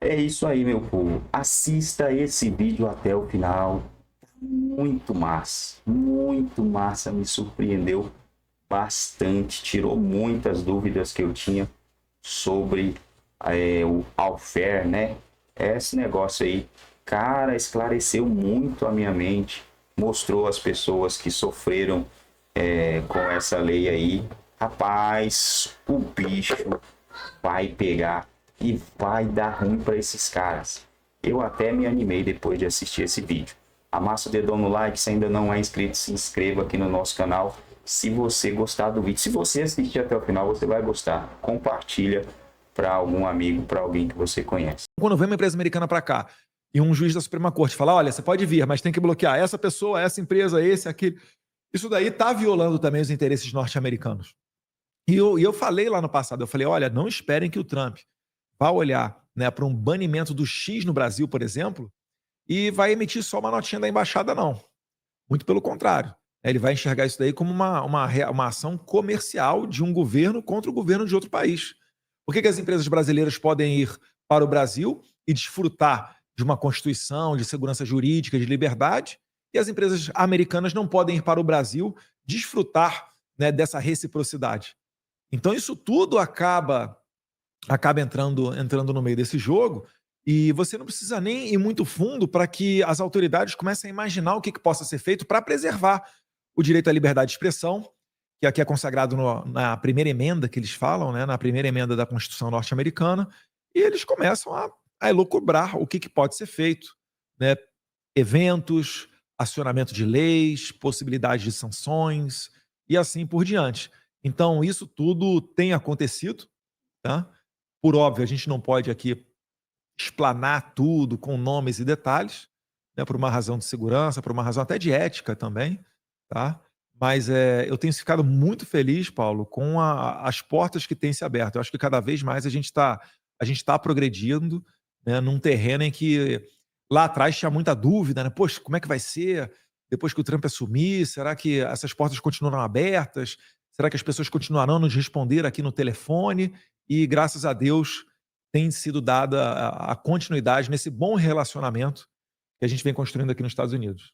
É isso aí, meu povo. Assista esse vídeo até o final. Muito massa, me surpreendeu bastante, tirou muitas dúvidas que eu tinha sobre o Alfer, né? Esse negócio aí, cara, esclareceu muito a minha mente, mostrou as pessoas que sofreram com essa lei aí. Rapaz, o bicho vai pegar e vai dar ruim para esses caras. Eu até me animei depois de assistir esse vídeo. Amassa o dedão no like, se ainda não é inscrito, se inscreva aqui no nosso canal. Se você gostar do vídeo, se você assistir até o final, você vai gostar. Compartilha para algum amigo, para alguém que você conhece. Quando vem uma empresa americana para cá e um juiz da Suprema Corte fala, olha, você pode vir, mas tem que bloquear essa pessoa, essa empresa, esse, aquele. Isso daí está violando também os interesses norte-americanos. E eu falei lá no passado, eu falei, olha, não esperem que o Trump vá olhar, né, para um banimento do X no Brasil, por exemplo, e vai emitir só uma notinha da embaixada, não. Muito pelo contrário. Ele vai enxergar isso daí como uma ação comercial de um governo contra o governo de outro país. Por que as empresas brasileiras podem ir para o Brasil e desfrutar de uma Constituição, de segurança jurídica, de liberdade, e as empresas americanas não podem ir para o Brasil desfrutar, né, dessa reciprocidade? Então isso tudo acaba entrando no meio desse jogo, e você não precisa nem ir muito fundo para que as autoridades comecem a imaginar o que possa ser feito para preservar o direito à liberdade de expressão, que aqui é consagrado na primeira emenda que eles falam, né, na primeira emenda da Constituição norte-americana, e eles começam a elocubrar o que pode ser feito, né? Eventos, acionamento de leis, possibilidade de sanções e assim por diante. Então, isso tudo tem acontecido, tá? Por óbvio, a gente não pode aqui explanar tudo com nomes e detalhes, né, por uma razão de segurança, por uma razão até de ética também, tá? Mas eu tenho ficado muito feliz, Paulo, com as portas que têm se aberto. Eu acho que cada vez mais a gente tá progredindo, né, num terreno em que lá atrás tinha muita dúvida, né? Poxa, como é que vai ser depois que o Trump assumir? Será que essas portas continuarão abertas? Será que as pessoas continuarão nos responder aqui no telefone? E graças a Deus tem sido dada a continuidade nesse bom relacionamento que a gente vem construindo aqui nos Estados Unidos.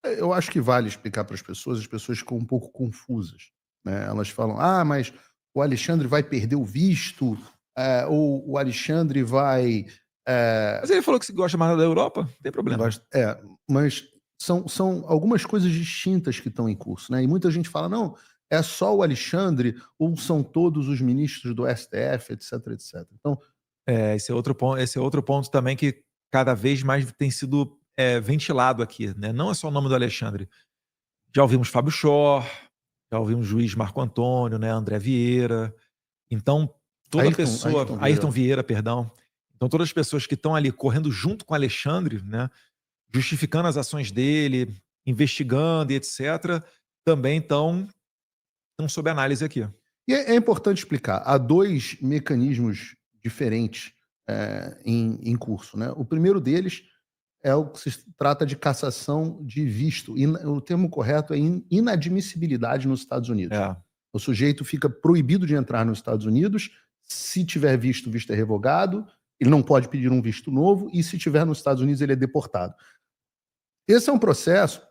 Eu acho que vale explicar para as pessoas ficam um pouco confusas, né? Elas falam: "Ah, mas o Alexandre vai perder o visto, ou o Alexandre vai, Mas ele falou que se gosta mais da Europa, não tem problema. mas são algumas coisas distintas que estão em curso, né? E muita gente fala: "Não, é só o Alexandre ou são todos os ministros do STF, etc, etc". Então, Esse é outro ponto também que cada vez mais tem sido ventilado aqui, né? Não é só o nome do Alexandre. Já ouvimos Fábio Chor, já ouvimos o juiz Marco Antônio, né? André Vieira. Então, toda pessoa. Ayrton Vieira, perdão. Então, todas as pessoas que estão ali correndo junto com o Alexandre, né? Justificando as ações dele, investigando e etc., também estão sob análise aqui. E é importante explicar, há 2 mecanismos diferentes, em curso, né. O primeiro deles é o que se trata de cassação de visto, o termo correto é inadmissibilidade nos Estados Unidos. É. O sujeito fica proibido de entrar nos Estados Unidos, se tiver visto, o visto é revogado, ele não pode pedir um visto novo e se tiver nos Estados Unidos ele é deportado. Esse é um processo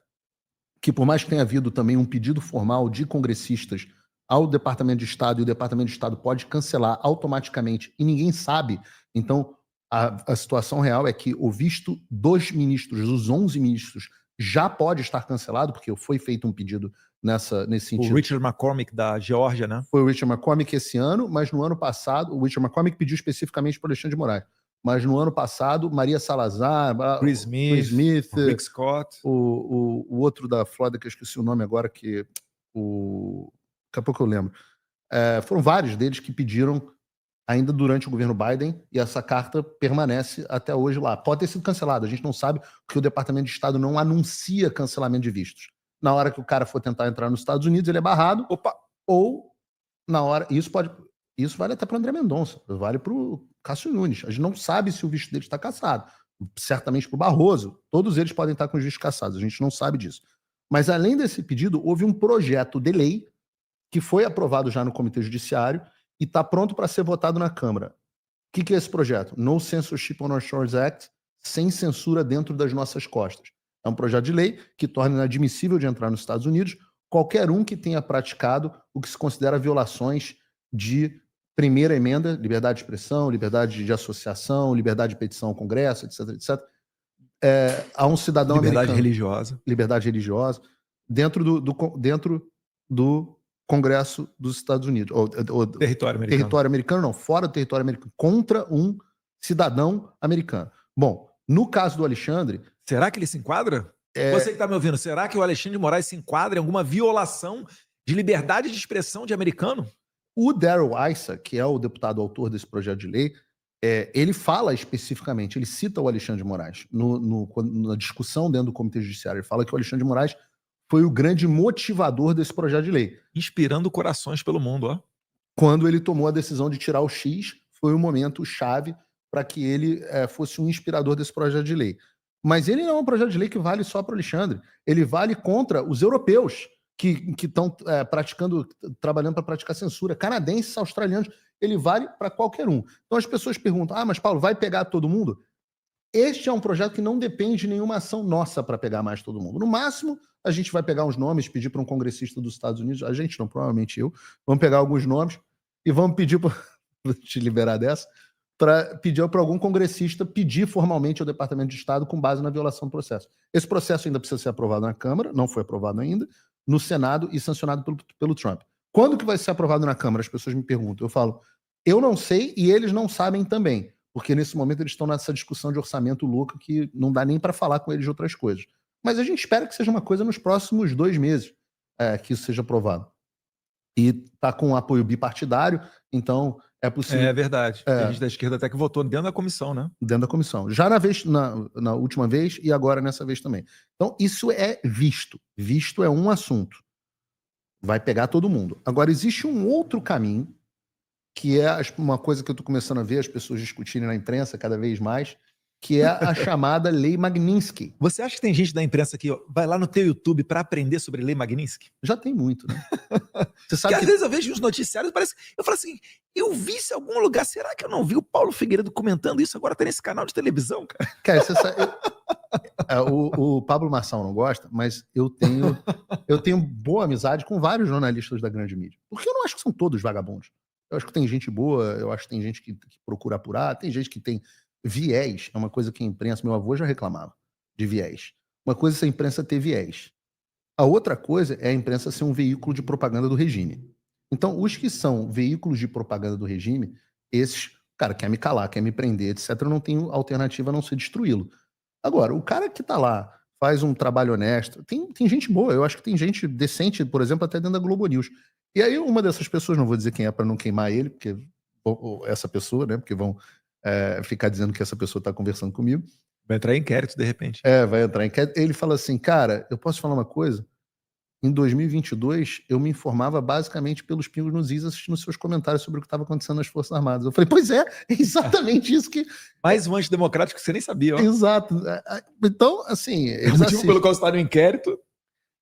que, por mais que tenha havido também um pedido formal de congressistas ao Departamento de Estado, e o Departamento de Estado pode cancelar automaticamente e ninguém sabe, então a situação real é que o visto dos ministros, dos 11 ministros, já pode estar cancelado, porque foi feito um pedido nesse sentido. O Richard McCormick da Geórgia, né? Foi o Richard McCormick esse ano, mas no ano passado, o Richard McCormick pediu especificamente para o Alexandre de Moraes. Mas no ano passado, Maria Salazar, Chris Smith, Rick Scott, o outro da Flórida, que eu esqueci o nome agora, daqui a pouco eu lembro. Foram vários deles que pediram ainda durante o governo Biden, e essa carta permanece até hoje lá. Pode ter sido cancelada, a gente não sabe, porque o Departamento de Estado não anuncia cancelamento de vistos. Na hora que o cara for tentar entrar nos Estados Unidos, ele é barrado, ou na hora... Isso vale até para o André Mendonça, vale para o Cássio Nunes. A gente não sabe se o visto dele está cassado. Certamente para o Barroso, todos eles podem estar com os vistos cassados, a gente não sabe disso. Mas além desse pedido, houve um projeto de lei que foi aprovado já no Comitê Judiciário e está pronto para ser votado na Câmara, que é esse projeto? No Censorship on Our Shores Act, sem censura dentro das nossas costas. É um projeto de lei que torna inadmissível de entrar nos Estados Unidos qualquer um que tenha praticado o que se considera violações de primeira emenda, liberdade de expressão, liberdade de associação, liberdade de petição ao Congresso, etc, etc. Há um cidadão Liberdade americano... religiosa. Liberdade religiosa. Dentro do Congresso dos Estados Unidos. Território americano. Território americano, não. Fora do território americano. Contra um cidadão americano. Bom, no caso do Alexandre... Será que ele se enquadra? Você que está me ouvindo, será que o Alexandre de Moraes se enquadra em alguma violação de liberdade de expressão de americano? O Darrell Issa, que é o deputado autor desse projeto de lei, ele fala especificamente, ele cita o Alexandre de Moraes na discussão dentro do Comitê Judiciário. Ele fala que o Alexandre de Moraes foi o grande motivador desse projeto de lei. Inspirando corações pelo mundo, ó. Quando ele tomou a decisão de tirar o X, foi o momento chave para que ele fosse um inspirador desse projeto de lei. Mas ele não é um projeto de lei que vale só para o Alexandre. Ele vale contra os europeus que estão trabalhando para praticar censura, canadenses, australianos. Ele vale para qualquer um. Então as pessoas perguntam, mas Paulo, vai pegar todo mundo? Este é um projeto que não depende de nenhuma ação nossa para pegar mais todo mundo. No máximo, a gente vai pegar uns nomes, pedir para um congressista dos Estados Unidos, a gente não, provavelmente eu, vamos pegar alguns nomes e vamos pedir para te liberar dessa, para pedir para algum congressista pedir formalmente ao Departamento de Estado com base na violação do processo. Esse processo ainda precisa ser aprovado na Câmara, não foi aprovado ainda, no Senado e sancionado pelo Trump. Quando que vai ser aprovado na Câmara? As pessoas me perguntam. Eu falo, eu não sei e eles não sabem também, porque nesse momento eles estão nessa discussão de orçamento louco que não dá nem para falar com eles de outras coisas. Mas a gente espera que seja uma coisa nos próximos 2 meses que isso seja aprovado. E está com apoio bipartidário, então é possível... É verdade. Tem gente da esquerda até que votou dentro da comissão, né? Dentro da comissão. Já na última vez e agora nessa vez também. Então isso é visto. Visto é um assunto. Vai pegar todo mundo. Agora existe um outro caminho, que é uma coisa que eu estou começando a ver as pessoas discutirem na imprensa cada vez mais, que é a chamada Lei Magnitsky. Você acha que tem gente da imprensa que vai lá no teu YouTube para aprender sobre Lei Magnitsky? Já tem muito, né? Você sabe que às vezes eu vejo os noticiários, eu falo assim, eu vi isso em algum lugar, será que eu não vi o Paulo Figueiredo comentando isso agora tá nesse canal de televisão, cara? Cara, você sabe... o Pablo Marçal não gosta, mas eu tenho boa amizade com vários jornalistas da grande mídia. Porque eu não acho que são todos vagabundos. Eu acho que tem gente boa, eu acho que tem gente que procura apurar, tem gente que tem viés. É uma coisa que a imprensa, meu avô já reclamava de viés. Uma coisa é a imprensa ter viés. A outra coisa é a imprensa ser um veículo de propaganda do regime. Então, os que são veículos de propaganda do regime, esses, cara, quer me calar, quer me prender, etc., eu não tenho alternativa a não ser destruí-lo. Agora, o cara que tá lá, faz um trabalho honesto, tem gente boa, eu acho que tem gente decente, por exemplo, até dentro da Globo News. E aí uma dessas pessoas, não vou dizer quem é para não queimar ele, porque essa pessoa, né, porque vão ficar dizendo que essa pessoa tá conversando comigo. Vai entrar em inquérito, de repente. Vai entrar em inquérito. Ele fala assim, cara, eu posso te falar uma coisa? Em 2022, eu me informava basicamente pelos pingos nos is assistindo seus comentários sobre o que estava acontecendo nas Forças Armadas. Eu falei, pois é exatamente isso que... Mais um antidemocrático que você nem sabia, ó. Exato. Então, assim... É o motivo pelo qual você está no inquérito.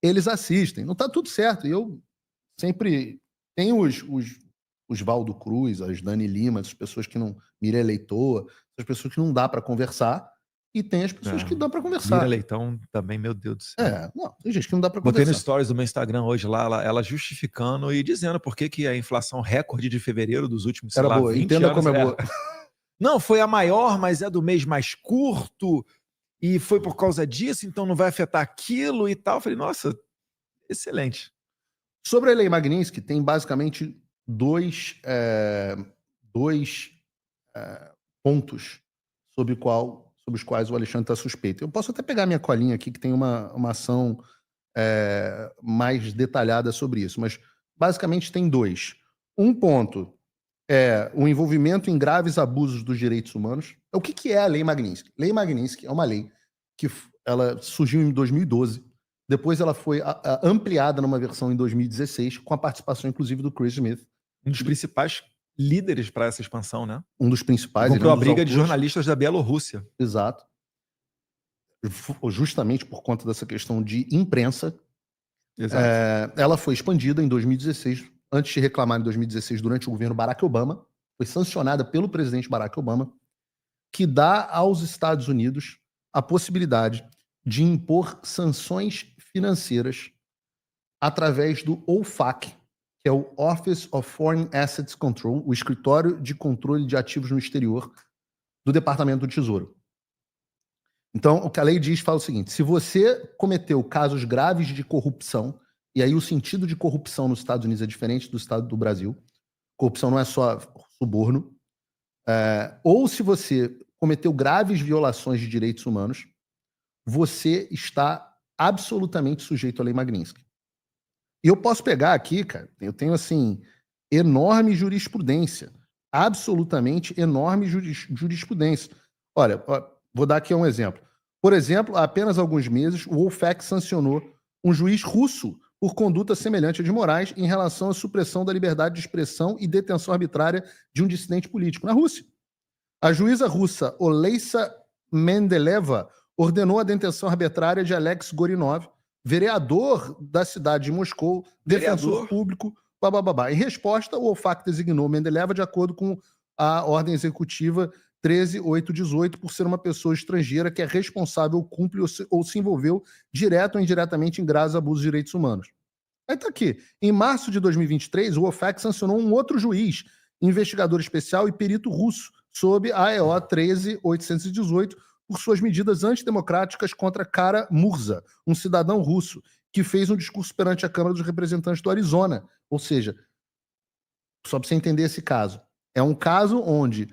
Eles assistem. Não tá tudo certo. E eu sempre... Tem os Valdo Cruz, as Dani Lima, as pessoas que não... Mira Leitoa, as pessoas que não dá para conversar. E tem as pessoas que dá pra conversar. Mira Leitão também, meu Deus do céu. Não, tem gente que não dá pra conversar. Botei no stories do meu Instagram hoje lá, ela justificando e dizendo por que a inflação recorde de fevereiro dos últimos, era boa, 20 entenda anos, como é boa. Não, foi a maior, mas é do mês mais curto e foi por causa disso, então não vai afetar aquilo e tal. Eu falei, nossa, excelente. Sobre a Lei Magnitsky, tem basicamente dois pontos sobre os quais o Alexandre está suspeito. Eu posso até pegar minha colinha aqui, que tem uma ação mais detalhada sobre isso, mas basicamente tem 2. Um ponto é o envolvimento em graves abusos dos direitos humanos. O que é a Lei Magnitsky? Lei Magnitsky é uma lei que ela surgiu em 2012, depois ela foi ampliada numa versão em 2016, com a participação inclusive do Chris Smith. Um dos principais líderes para essa expansão, né? Um dos principais. Comprou a briga de jornalistas da Bielorrússia. Exato. Justamente por conta dessa questão de imprensa. Exato. Ela foi expandida em 2016, antes de reclamar em 2016, durante o governo Barack Obama. foi sancionada pelo presidente Barack Obama, que dá aos Estados Unidos a possibilidade de impor sanções financeiras através do OFAC, que é o Office of Foreign Assets Control, o Escritório de Controle de Ativos no Exterior do Departamento do Tesouro. Então, o que a lei diz fala o seguinte: se você cometeu casos graves de corrupção, e aí o sentido de corrupção nos Estados Unidos é diferente do estado do Brasil, corrupção não é só suborno, ou se você cometeu graves violações de direitos humanos, você está absolutamente sujeito à Lei Magnitsky. E eu posso pegar aqui, cara, eu tenho, assim, enorme jurisprudência, absolutamente enorme jurisprudência. Olha, vou dar aqui um exemplo. Por exemplo, há apenas alguns meses, o OFAC sancionou um juiz russo por conduta semelhante a de Moraes em relação à supressão da liberdade de expressão e detenção arbitrária de um dissidente político na Rússia. A juíza russa Oleisa Mendeleva ordenou a detenção arbitrária de Alex Gorinov, vereador da cidade de Moscou, defensor público, bababá. Em resposta, o OFAC designou Mendeleva de acordo com a ordem executiva 13.818 por ser uma pessoa estrangeira que é responsável, cumpre ou se envolveu direto ou indiretamente em graves abusos de direitos humanos. Aí tá aqui. Em março de 2023, o OFAC sancionou um outro juiz, investigador especial e perito russo, sob a AEO 13.818, por suas medidas antidemocráticas contra Kara Murza, um cidadão russo, que fez um discurso perante a Câmara dos Representantes do Arizona. Ou seja, só para você entender esse caso, é um caso onde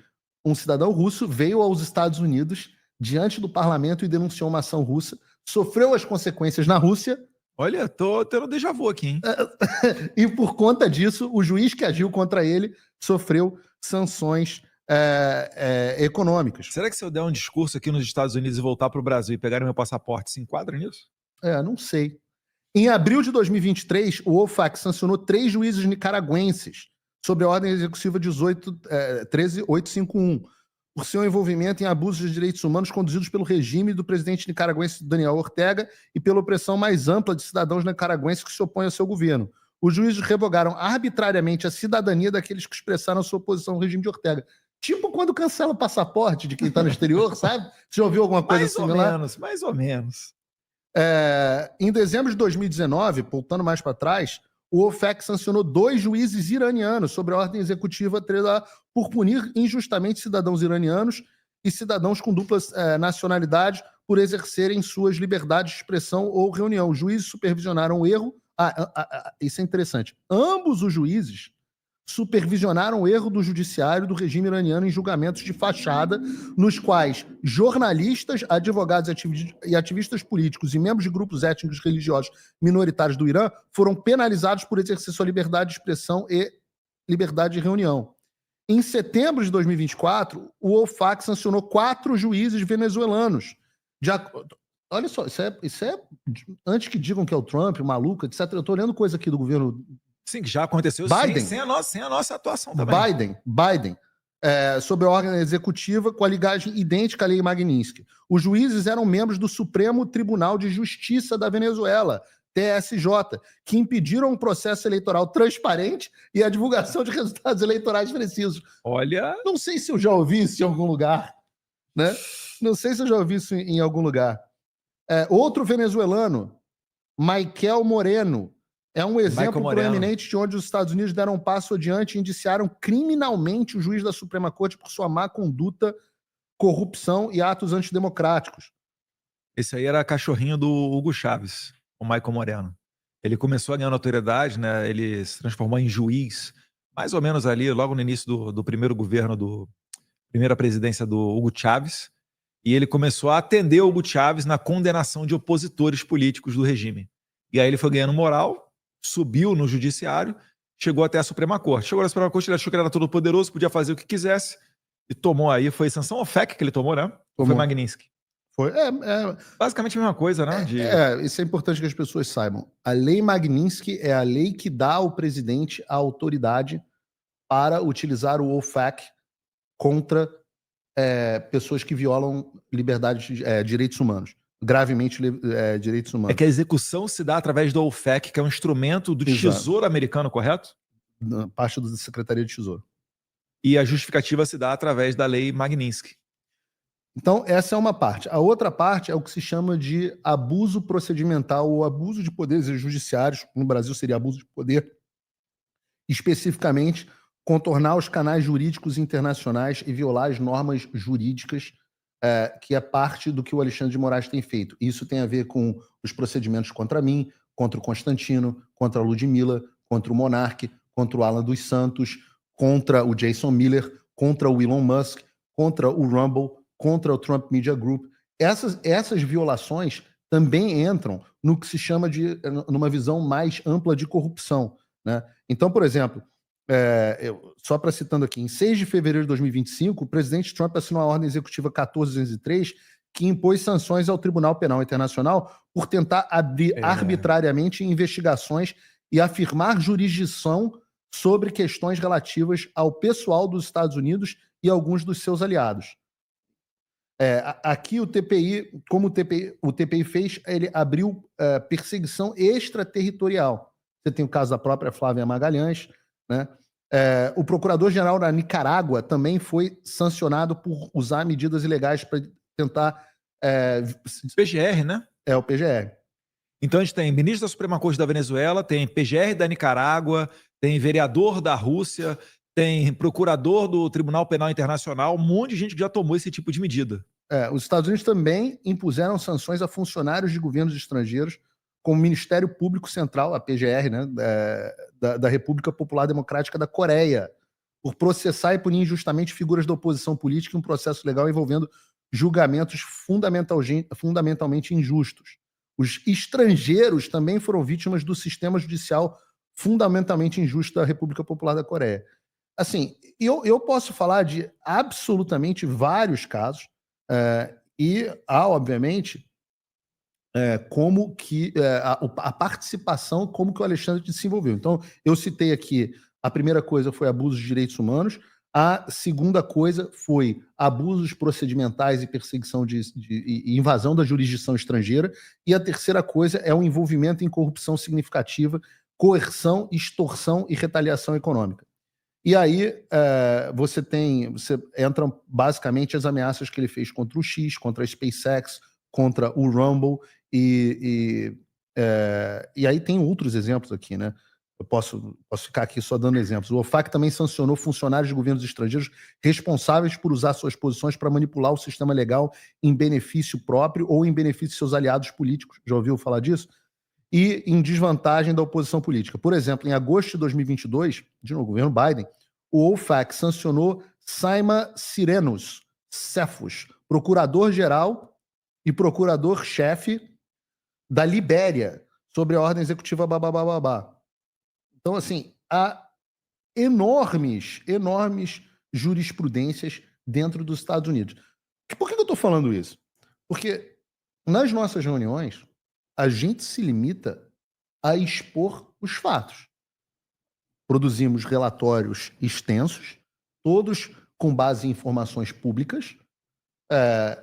um cidadão russo veio aos Estados Unidos diante do parlamento e denunciou uma ação russa, sofreu as consequências na Rússia. Olha, tô tendo déjà vu aqui, hein? E por conta disso, o juiz que agiu contra ele sofreu sanções econômicas. Será que se eu der um discurso aqui nos Estados Unidos e voltar para o Brasil e pegar meu passaporte, se enquadra nisso? Não sei. Em abril de 2023, o OFAC sancionou 3 juízes nicaragüenses sob a ordem executiva 13.851 por seu envolvimento em abusos de direitos humanos conduzidos pelo regime do presidente nicaragüense Daniel Ortega e pela opressão mais ampla de cidadãos nicaragüenses que se opõem ao seu governo. Os juízes revogaram arbitrariamente a cidadania daqueles que expressaram sua oposição ao regime de Ortega. Tipo quando cancela o passaporte de quem está no exterior, sabe? Você já ouviu alguma coisa similar? Mais ou menos. Em dezembro de 2019, voltando mais para trás, o OFAC sancionou 2 juízes iranianos sob a ordem executiva por punir injustamente cidadãos iranianos e cidadãos com dupla nacionalidade por exercerem suas liberdades de expressão ou reunião. Os juízes supervisionaram o erro. Isso é interessante. Ambos os juízes supervisionaram o erro do judiciário do regime iraniano em julgamentos de fachada, nos quais jornalistas, advogados e ativistas políticos e membros de grupos étnicos e religiosos minoritários do Irã foram penalizados por exercer sua liberdade de expressão e liberdade de reunião. Em setembro de 2024, o OFAC sancionou 4 juízes venezuelanos. Olha só, isso é antes que digam que é o Trump, o maluco, etc. Eu estou olhando coisa aqui do governo. Sim, que já aconteceu sem a nossa atuação também. Biden, sob a ordem executiva com a ligagem idêntica à Lei Magnitsky. Os juízes eram membros do Supremo Tribunal de Justiça da Venezuela, TSJ, que impediram um processo eleitoral transparente e a divulgação de resultados eleitorais precisos. Olha... Não sei se eu já ouvi isso em algum lugar, né? Não sei se eu já ouvi isso em algum lugar. Outro venezuelano, Michael Moreno, é um exemplo proeminente de onde os Estados Unidos deram um passo adiante e indiciaram criminalmente o juiz da Suprema Corte por sua má conduta, corrupção e atos antidemocráticos. Esse aí era cachorrinho do Hugo Chávez, o Michael Moreno. Ele começou a ganhar notoriedade, né? Ele se transformou em juiz, mais ou menos ali, logo no início do primeiro governo, primeira presidência do Hugo Chávez, e ele começou a atender o Hugo Chávez na condenação de opositores políticos do regime. E aí ele foi ganhando moral, subiu no judiciário, chegou até a Suprema Corte. Chegou na Suprema Corte, ele achou que ele era todo poderoso, podia fazer o que quisesse, e tomou aí, foi sanção OFAC que ele tomou, né? Foi Magnitsky. Foi, basicamente a mesma coisa, né? Isso é importante que as pessoas saibam. A Lei Magnitsky é a lei que dá ao presidente a autoridade para utilizar o OFAC contra pessoas que violam direitos humanos. Gravemente direitos humanos. É que a execução se dá através do OFAC, que é um instrumento do Tesouro americano, correto? Parte da Secretaria de Tesouro. e a justificativa se dá através da lei Magnitsky. Então, essa é uma parte. A outra parte é o que se chama de abuso procedimental ou abuso de poderes judiciários. No Brasil seria abuso de poder, especificamente contornar os canais jurídicos internacionais e violar as normas jurídicas, que é parte do que o Alexandre de Moraes tem feito. Isso tem a ver com os procedimentos contra mim, contra o Constantino, contra a Ludmilla, contra o Monark, contra o Alan dos Santos, contra o Jason Miller, contra o Elon Musk, contra o Rumble, contra o Trump Media Group. Essas violações também entram no que se chama de numa visão mais ampla de corrupção, né? Então, por exemplo, só para citando aqui, em 6 de fevereiro de 2025, o presidente Trump assinou a ordem executiva 1403, que impôs sanções ao Tribunal Penal Internacional por tentar abrir arbitrariamente investigações e afirmar jurisdição sobre questões relativas ao pessoal dos Estados Unidos e alguns dos seus aliados. Aqui o TPI, como o TPI fez, ele abriu perseguição extraterritorial. Você tem o caso da própria Flávia Magalhães, né? O procurador-geral da Nicarágua também foi sancionado por usar medidas ilegais para tentar... PGR, né? É o PGR. Então a gente tem ministro da Suprema Corte da Venezuela, tem PGR da Nicarágua, tem vereador da Rússia, tem procurador do Tribunal Penal Internacional, um monte de gente que já tomou esse tipo de medida. Os Estados Unidos também impuseram sanções a funcionários de governos estrangeiros, como o Ministério Público Central, a PGR, né, da República Popular Democrática da Coreia, por processar e punir injustamente figuras da oposição política em um processo legal envolvendo julgamentos fundamentalmente injustos. Os estrangeiros também foram vítimas do sistema judicial fundamentalmente injusto da República Popular da Coreia. Assim, eu posso falar de absolutamente vários casos, e há, obviamente, como que a participação, como que o Alexandre se envolveu. Então, eu citei aqui, a primeira coisa foi abuso de direitos humanos, a segunda coisa foi abusos procedimentais e perseguição e invasão da jurisdição estrangeira, e a terceira coisa é o envolvimento em corrupção significativa, coerção, extorsão e retaliação econômica. E aí você entram basicamente as ameaças que ele fez contra o X, contra a SpaceX, contra o Rumble, e aí tem outros exemplos aqui, né? Eu posso ficar aqui só dando exemplos. O OFAC também sancionou funcionários de governos estrangeiros responsáveis por usar suas posições para manipular o sistema legal em benefício próprio ou em benefício de seus aliados políticos. Já ouviu falar disso? E em desvantagem da oposição política. Por exemplo, em agosto de 2022, de novo, o governo Biden, o OFAC sancionou Saima Sirenos Cephus, procurador-geral e procurador-chefe da Libéria, sobre a ordem executiva babá. Então, assim, há enormes jurisprudências dentro dos Estados Unidos. Por que eu estou falando isso? Porque nas nossas reuniões, a gente se limita a expor os fatos. Produzimos relatórios extensos, todos com base em informações públicas.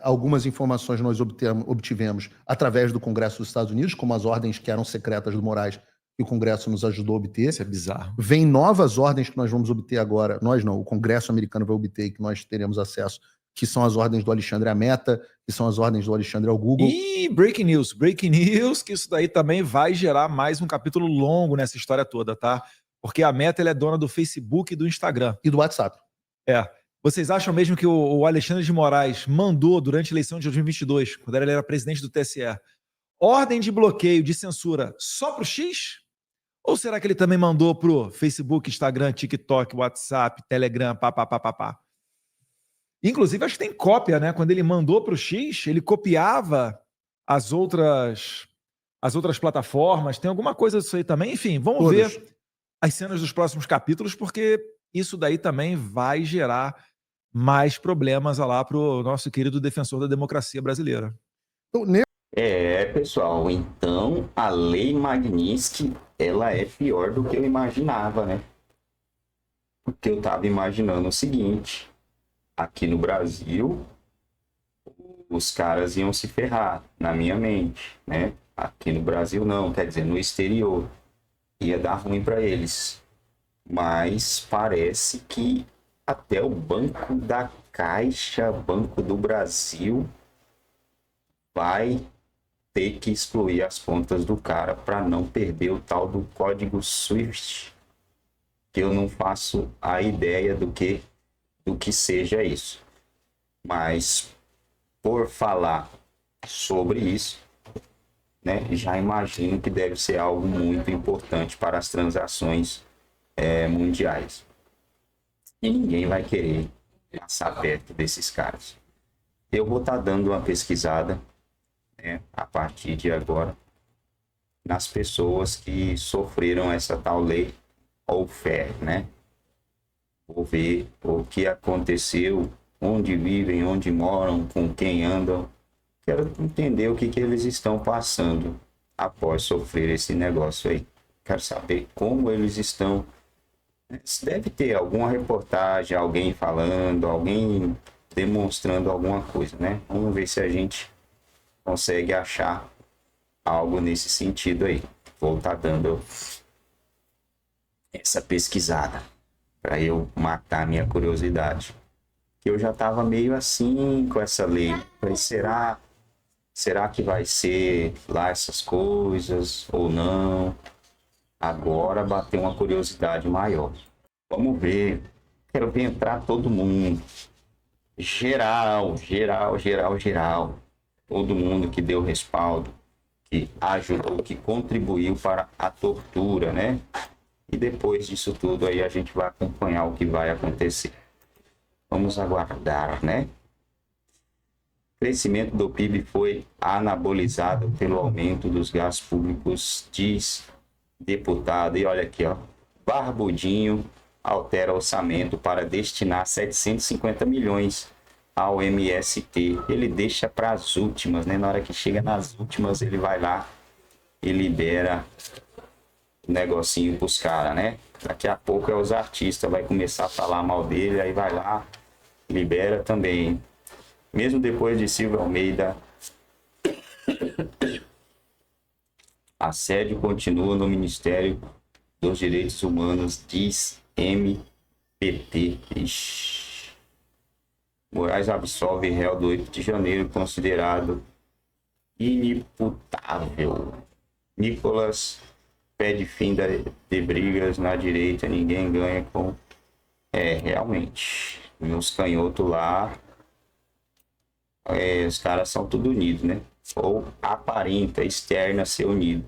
Algumas informações nós obtivemos através do Congresso dos Estados Unidos, como as ordens que eram secretas do Moraes, que o Congresso nos ajudou a obter. Isso é bizarro. Vem novas ordens que nós vamos obter agora. Nós não, o Congresso americano vai obter e que nós teremos acesso, que são as ordens do Alexandre à Meta, que são as ordens do Alexandre ao Google. E breaking news, que isso daí também vai gerar mais um capítulo longo nessa história toda, tá? Porque a Meta ela é dona do Facebook e do Instagram. E do WhatsApp. Vocês acham mesmo que o Alexandre de Moraes mandou, durante a eleição de 2022, quando ele era presidente do TSE, ordem de bloqueio, de censura só pro X? Ou será que ele também mandou pro Facebook, Instagram, TikTok, WhatsApp, Telegram, papapá? Inclusive, acho que tem cópia, né? Quando ele mandou pro X, ele copiava as outras plataformas. Tem alguma coisa disso aí também? Enfim, vamos ver as cenas dos próximos capítulos, porque isso daí também vai gerar mais problemas lá pro nosso querido defensor da democracia brasileira. Pessoal, então a lei Magnitsky, ela é pior do que eu imaginava, né? Porque eu tava imaginando o seguinte: aqui no Brasil, os caras iam se ferrar, na minha mente, né? Aqui no Brasil não, quer dizer, no exterior. Ia dar ruim para eles. Mas parece que até o Banco da Caixa, Banco do Brasil, vai ter que excluir as contas do cara para não perder o tal do código SWIFT, que eu não faço a ideia do que seja isso. Mas por falar sobre isso, né, já imagino que deve ser algo muito importante para as transações mundiais. E ninguém vai querer passar perto desses caras. Eu vou estar dando uma pesquisada, né, a partir de agora, nas pessoas que sofreram essa tal lei lawfare, né? Vou ver o que aconteceu, onde vivem, onde moram, com quem andam. Quero entender o que eles estão passando após sofrer esse negócio aí. Quero saber como eles estão. Deve ter alguma reportagem, alguém falando, alguém demonstrando alguma coisa, né? Vamos ver se a gente consegue achar algo nesse sentido aí. Vou estar dando essa pesquisada para eu matar minha curiosidade. Que eu já estava meio assim com essa lei. Falei, será que vai ser lá essas coisas ou não? Agora bateu uma curiosidade maior. Vamos ver. Quero ver entrar todo mundo. Geral. Todo mundo que deu respaldo, que ajudou, que contribuiu para a tortura, né? E depois disso tudo aí a gente vai acompanhar o que vai acontecer. Vamos aguardar, né? O crescimento do PIB foi anabolizado pelo aumento dos gastos públicos, diz deputado. E olha aqui, ó. Barbudinho altera orçamento para destinar 750 milhões ao MST. Ele deixa para as últimas, né? Na hora que chega nas últimas, ele vai lá e libera o negocinho pros caras, né? Daqui a pouco os artistas vai começar a falar mal dele, aí vai lá, libera também. Mesmo depois de Silvio Almeida, assédio continua no Ministério dos Direitos Humanos, diz MPT. Ixi. Moraes absolve réu do 8 de janeiro, considerado inimputável. Nicolas pede fim de brigas na direita, ninguém ganha com... realmente, meus canhotos lá, os caras são tudo unidos, né? Ou aparenta, externa ser unido.